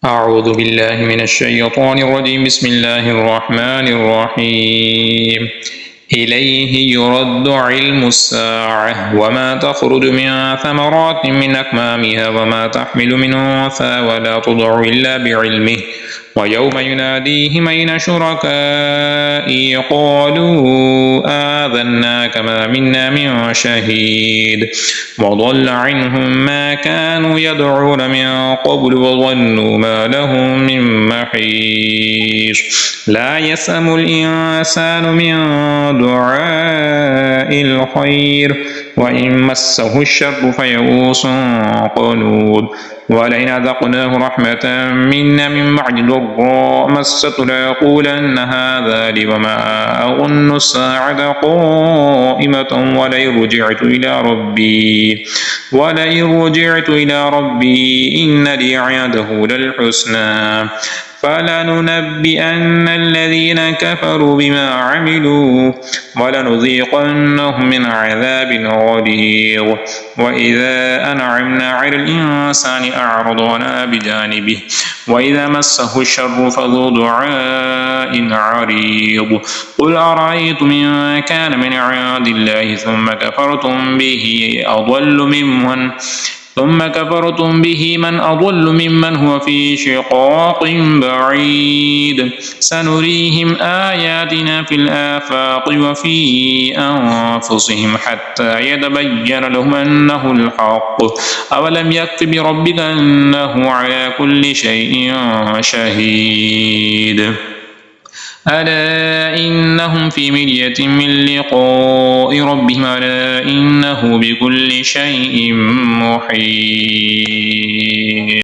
أعوذ بالله من الشيطان الرجيم. بسم الله الرحمن الرحيم. إليه يرد علم الساعة وما تخرج من ثمرات من أكمامها وما تحمل من أنثى ولا تضع إلا بعلمه ويوم يناديهم أين شركائي قالوا آذناك ما منا من شهيد وضل عنهم ما كانوا يدعون من قبل وظنوا ما لهم من محيص. لا يسأم الإنسان من دعاء الخير وإن مسه الشر فيئوس قنوط ولئن أذقناه رحمة منا من بعد ضراء مسته ليقولن هذا لي وما أظن الساعة قائمة ولئن رجعت إلى ربي إن لي عنده للحسنى فلننبئن الذين كفروا بما عملوا ولنذيقنهم من عذاب غليظ. وإذا أنعمنا على الإنسان أعرض ونأى بجانبه وإذا مسه الشر فذو دعاء عريض. قل أرأيتم إن كان من عند الله ثم كفرتم به من أضل ممن هو في شقاق بعيد. سنريهم آياتنا في الآفاق وفي أنفسهم حتى يتبين لهم أنه الحق. أولم يكف بربك أنه على كل شيء شهيد. ألا إنهم في مرية من لقاء ربهم ألا إنه بكل شيء محيط.